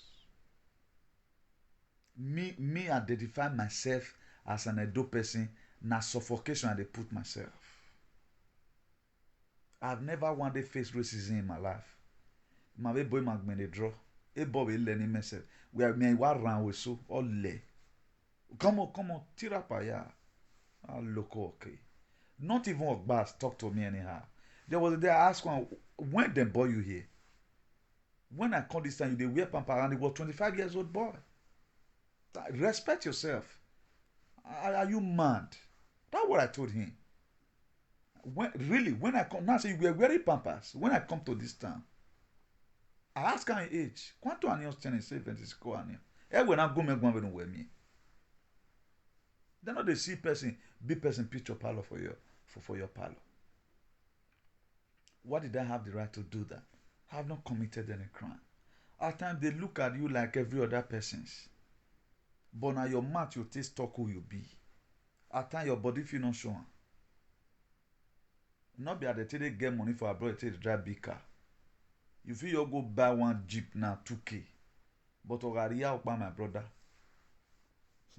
Me identify myself as an Edo person, na suffocation I dey put myself. I've never one day faced racism in my life. My baby boy magmen dey draw. A boy learning myself. We are me wa ran we so all le. Come on, tira pa ya. Ah, look okay. Not even Ogbas talk to me anyhow. There was a day I asked one, when them boy you here? When I come this time, you dey wear pamper and he was 25 years old boy. Respect yourself. Are you mad? That's what I told him. When I come, now say you were wearing pampers. When I come to this town, I ask her age. Quanto años tiene? Say 25 años. When I go, me go and wear me. They know they see person, big person picture parlor for your parlor. Why did I have the right to do that? I have not committed any crime. At times they look at you like every other person's. But now your mouth you taste talk who you be. At times your body feel not sure. Not be at the time get money for abroad to drive big car. You feel you go buy one Jeep now 2K. But already out by my brother.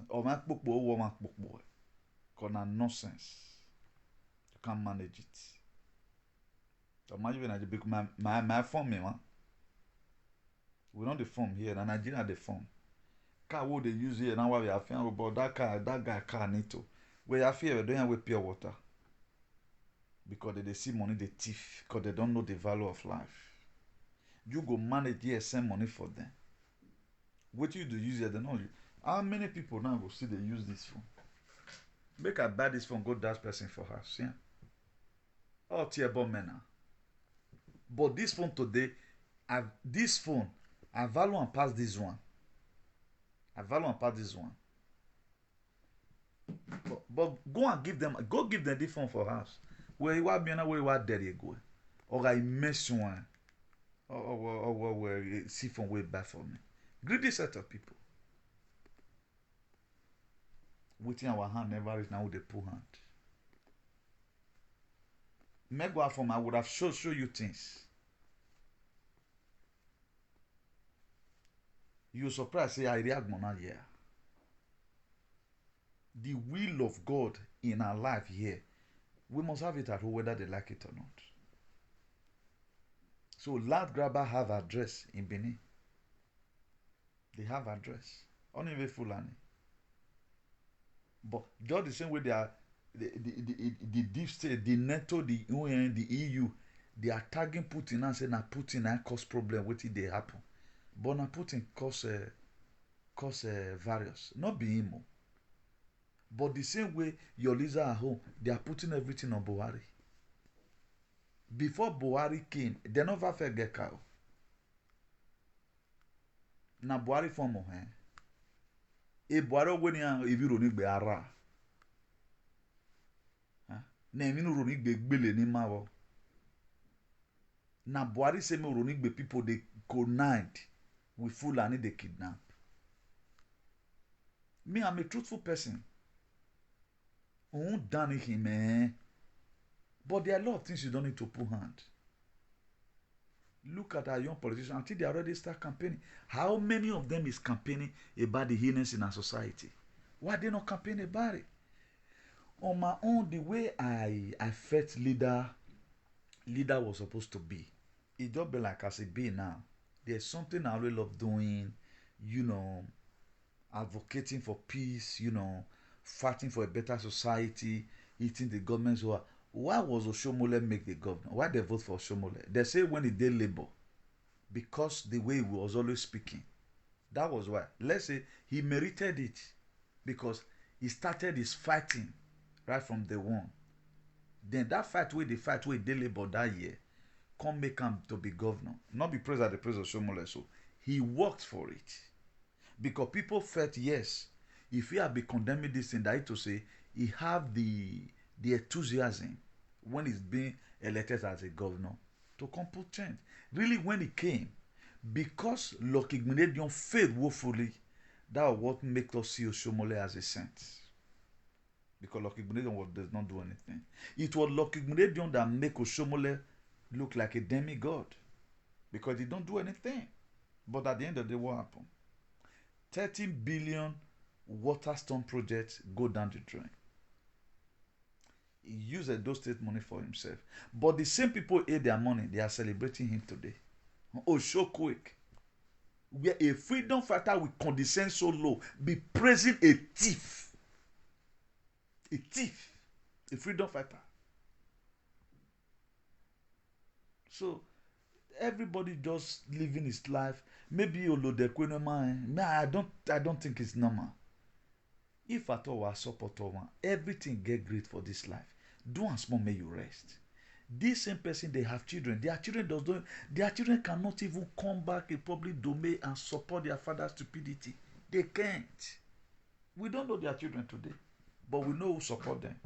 Or my popo or my popo. Cause na nonsense. You can't manage it. Imagine when my phone me man. We don't the phone here, and Nigeria the phone. Car what they use here now we are feeling about that guy car need to. We are fear we don't have pure water. Because they see money they thief, because they don't know the value of life. You go manage here, send money for them. What you do use it, they know you. How many people now go see they use this phone? Make I buy this phone, go that person for house, yeah. Oh, tear bomb now. But this phone today, I value and pass this one. I value and pass this one. But go give them the phone for house. Where you are being where you are there you go. Or I mess one. Or see phone way back for me. Greedy set of people. Waiting our hand never reach now with the poor hand. Megwa from I would have show you things. You surprised say I react mona here. The will of God in our life here, we must have it at home whether they like it or not. So land grabber have address in Benin. They have address. Only way Fulani. But just the same way they are the deep state, the NATO, the UN, the EU, they are tagging Putin and saying that Putin and cause problem what they happen. But now Putin cause virus. Not be him. But the same way your leaders at home, they are putting everything on Buhari. Before Buhari came, they never felt get cow. Na Buhari form e Buhari when you evi roni gbe ara. Na emi no roni gbe gbele ni mawo. Na Buhari say me roni gbe people they connived with Fulani they kidnap. Me, I'm a truthful person. Done him, eh? But there are a lot of things you don't need to put hand. Look at our young politicians until they already start campaigning. How many of them is campaigning about the illness in our society? Why they not campaign about it? On my own, the way I felt leader was supposed to be, it don't be like as it be now. There's something I really love doing, advocating for peace, fighting for a better society, eating the government's war. Why was Oshomole make the governor? Why they vote for Oshomole? They say when he did labor, because the way he was always speaking. That was why. Let's say he merited it because he started his fighting right from day one. Then that fight where they did labor that year come make him to be governor. Not be praised at the praise of Shomole. So he worked for it. Because people felt, yes, if he had been condemning this thing, that is to say, he have the enthusiasm when he's being elected as a governor to come put change. Really, when he came, because Lucky Gbenedion failed woefully, that was what makes us see Oshomole as a saint. Because Lucky Gbenedion does not do anything. It was Lucky Gbenedion that make Oshomole look like a demigod. Because he don't do anything. But at the end of the day, what happened? 13 billion Waterstone projects go down the drain. He used those state money for himself. But the same people ate their money, they are celebrating him today. Oh, so quick. Where a freedom fighter will condescend so low, be praising a thief. A thief. A freedom fighter. So, everybody just living his life. Maybe Olodekwenema. I don't think it's normal. If at all I support one, everything get great for this life. Do and small may you rest. This same person, they have children. Their children cannot even come back in public domain and support their father's stupidity. They can't. We don't know their children today, but we know who support them.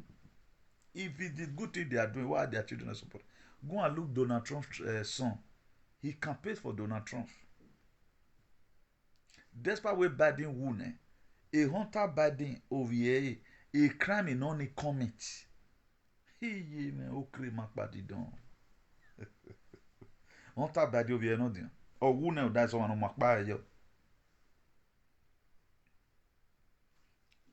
If it's the good thing they are doing, why are their children support? Go and look Donald Trump's son. He campaigned for Donald Trump. Despite what Biden won, a Hunter Biden over here, a crime in only comment. He man, o crime makbadi don. Hunter Biden over here no din. Or who know that someone makba yo.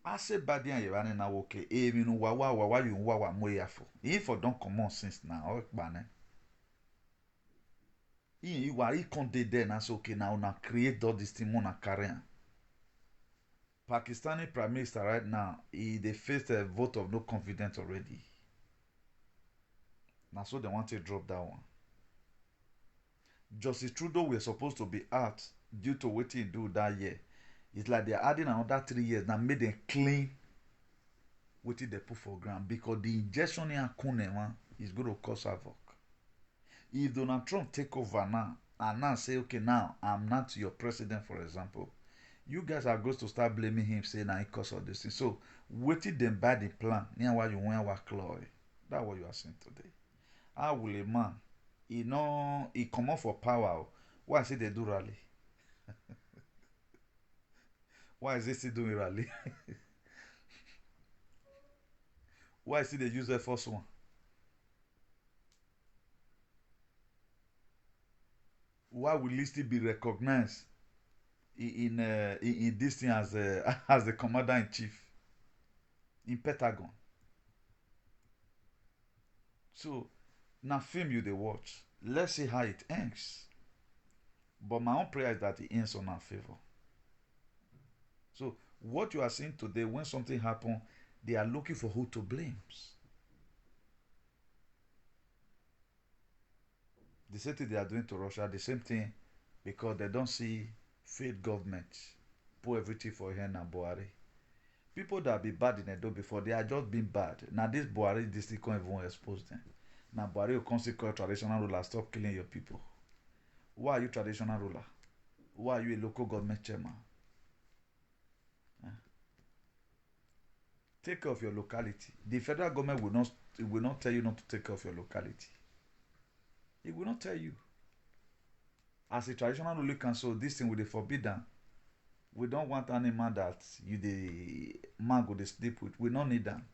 I say Biden and Yevane na okay. E mi no wawa you wawa moyafo. If don't come on since now, o bane. He can't do there and say okay now na create all this thing on career. Pakistani Prime Minister right now, they faced a vote of no confidence already. Now so they want to drop that one. Justice Trudeau were supposed to be out due to what he do that year. It's like they're adding another 3 years that made them clean what they put for ground because the injection in Akune is going to cause havoc. If Donald Trump take over now and now say, okay, now I'm not your president, for example, you guys are going to start blaming him, saying I cause all this thing. So, waiting them by the plan, near why you want our claw. That's what you are saying today. How will a man, he come up for power? Why say they do rally? Why is he still doing rally? Why is he they use the first one? Why will he still be recognized in this thing as as the commander in chief in Pentagon? So now film you they watch. Let's see how it ends. But my own prayer is that it ends on our favor. So what you are seeing today, when something happens, they are looking for who to blame. The same thing they are doing to Russia, the same thing because they don't see failed government put everything for him and Buhari. People that be bad in Edo before, they are just being bad. Now this Buhari, this thing can't even expose them. Now Buhari will constantly call traditional ruler, stop killing your people. Why are you traditional ruler? Why are you a local government chairman? Take care of your locality. The federal government will not tell you not to take care of your locality. It will not tell you. As a traditional ruling council, this thing will be forbidden. We don't want any man that the man go to sleep with. We don't need them.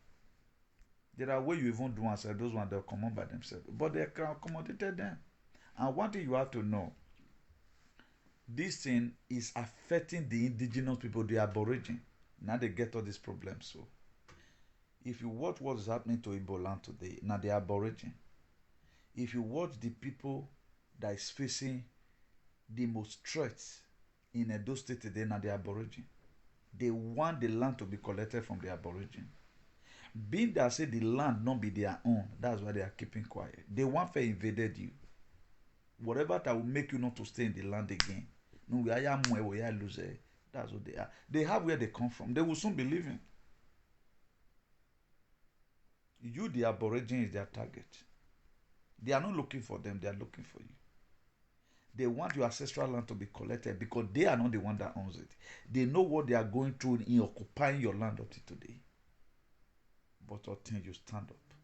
There are ways you even do and say those ones they'll come on by themselves. But they can accommodate them. And one thing you have to know, this thing is affecting the indigenous people, the aborigine. Now they get all these problems. So if you watch what is happening to Igbo land today, now the aborigine. If you watch the people that is facing the most threats in Edo State today, now the aborigine. They want the land to be collected from the aborigine. Being that say the land not be their own, that's why they are keeping quiet. They want to invaded you. Whatever that will make you not to stay in the land again. No, we are more, we are loser. That's what they are. They have where they come from. They will soon be leaving. You, the aborigine, is their target. They are not looking for them, they are looking for you. They want your ancestral land to be collected because they are not the one that owns it. They know what they are going through in occupying your land up to today. But until you stand up,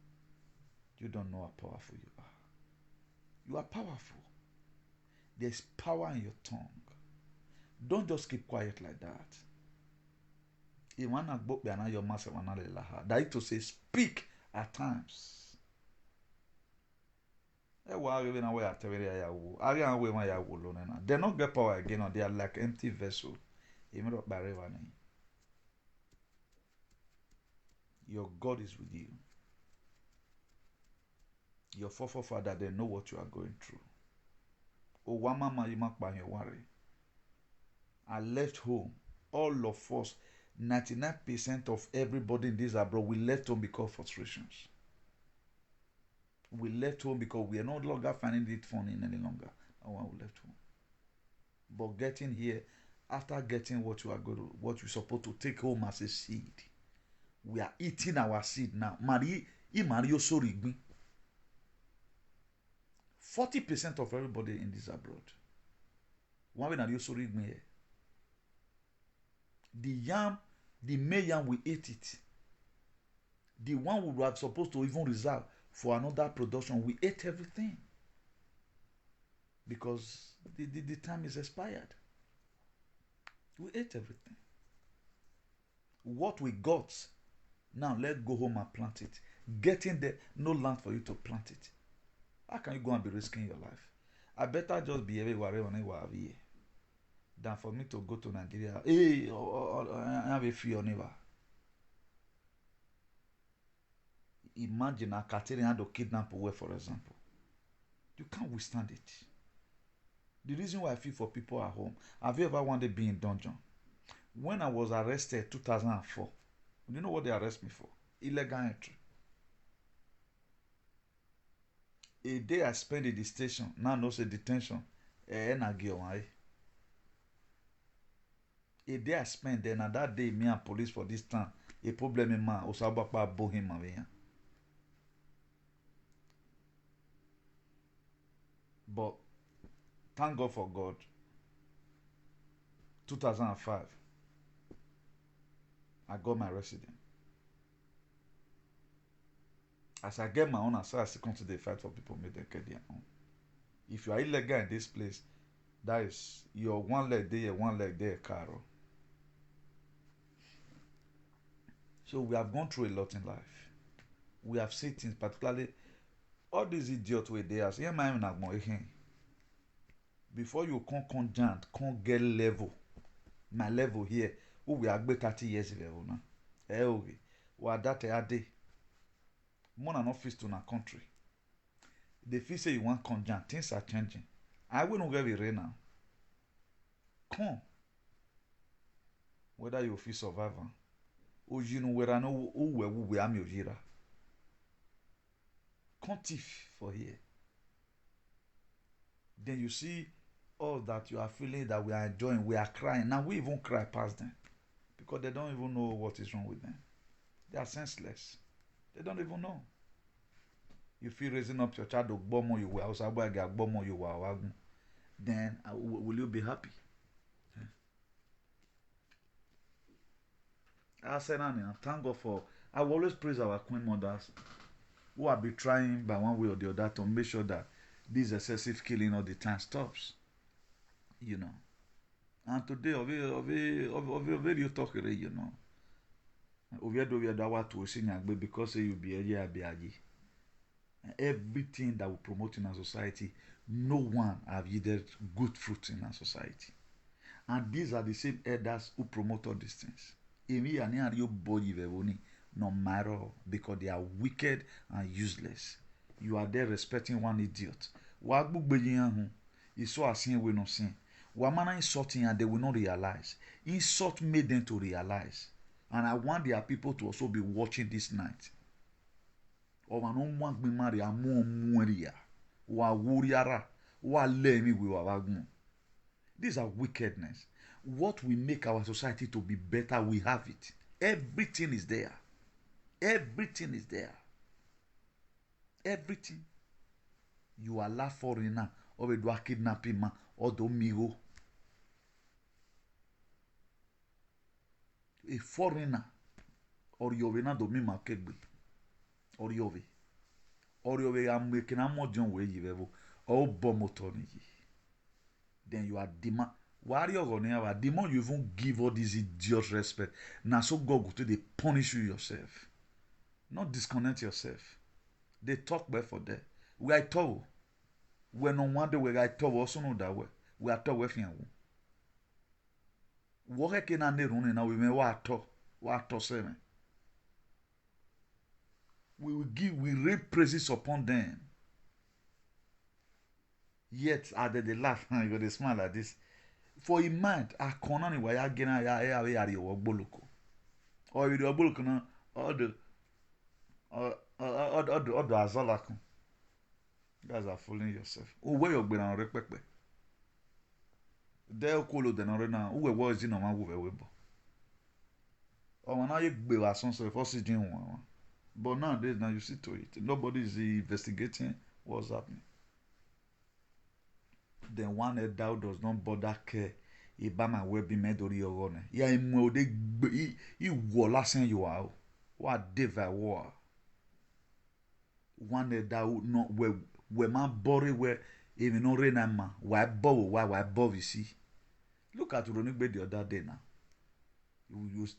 you don't know how powerful you are. You are powerful. There's power in your tongue. Don't just keep quiet like that. That is to say, speak at times. They don't get power again, they are like empty vessel. Your God is with you. Your forefather, they know what you are going through. I left home. All of us, 99% of everybody in this abroad, we left home because of frustrations. We left home because we are no longer finding it funny any longer. And when we left home. But getting here, after getting what you are going to, what you're supposed to take home as a seed, we are eating our seed now. 40% of everybody in this abroad. One way sorry here. The yam, the May yam, we ate it. The one we were supposed to even reserve for another production, we ate everything. Because the time is expired. We ate everything. What we got, now let's go home and plant it. Getting there, no land for you to plant it. How can you go and be risking your life? I better just be everywhere here than for me to go to Nigeria. Hey, I have a fear never. Imagine a Catherine had to kidnap away, for example. You can't withstand it. The reason why I feel for people at home, have you ever wanted to be in dungeon? When I was arrested 2004, you know what they arrest me for? Illegal entry. A day I spent in the station, now no say detention, a day I spent there, and that day me and police for this time, a problem in man, Osabapa bohim away. But thank God for God. 2005, I got my resident. As I get my own, I still come to the fight for people make them get their own. If you are illegal in this place, that is your one leg there, one leg there, Caro. So we have gone through a lot in life. We have seen things, particularly all these idiots were there. So, before you can't get level, my level here, who we are 30 years level now. Okay. What that a day. More than office to our country. The feel say you want conjunct, things are changing. I will not get it right now. Come. Whether you feel survivor, or you know whether I know who we are me ojira. Come thief for here. Then you see all that you are feeling that we are enjoying, we are crying. Now we even cry past them. Because they don't even know what is wrong with them. They are senseless. They don't even know. You feel raising up your child to bomb you will also bomb you will, then will you be happy? I said, thank God for. I will always praise our queen mothers who have been trying by one way or the other to make sure that this excessive killing all the time stops. You know. And today, you talk, you know. Because you be a everything that we promote in our society, no one have yielded good fruit in our society. And these are the same elders who promote all these things. No matter, because they are wicked and useless. You are there respecting one idiot. It's so as we no sin. Wamana insulting and they will not realize. Insult made them to realize. And I want their people to also be watching this night. These are wickedness. What will make our society to be better, we have it. Everything is there. Everything is there. Everything. You allow foreigner or we do a kidnapping man or do migo. A foreigner or you na do mi makegbe or you am making a more John way you or bomotoni. Then you are demand. Why are you going to the more you even give all these idiots respect, now so God go to they punish you yourself. Not disconnect yourself. They talk well for that. We are told. We no one day we are told also know that way. We are told we fian wo. Wo ke na ne run na we me wa to seven. We will give we raise praises upon them. Yet at the laugh and you go they smile like this. For a mind, a corner ni wa ya gena ya wo gboloko. Or you do gboloko na all the azalakun. You guys are fooling yourself. Where you been on repepe? There kolo den ore na uwe wo ji no ma wo webo. O na ye gbe wa son so for si jin won. But nowadays now you see to it. Nobody is investigating what's happening. Then one elder does not bother care ibama we be made ori oro ne. Ya imu o de gbe I wo lasan you are. Wa deva war. One elder no we man bore we even no rena ma wa bo you see. Look at Ronigbe the other day now.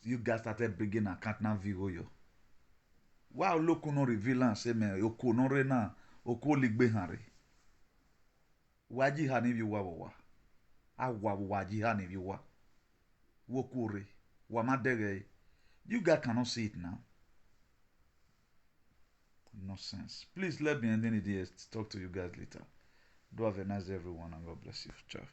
You guys started bringing account now video. Wow, look no reveal and say me oko no rena oko ligbe hanre. Waji hani vi wa. Awa waji hani vi wa. Wokure. Wamadere. You guys cannot see it now. Nonsense. Please let me end any day. Talk to you guys later. Do have a nice day, everyone, and God bless you. Ciao.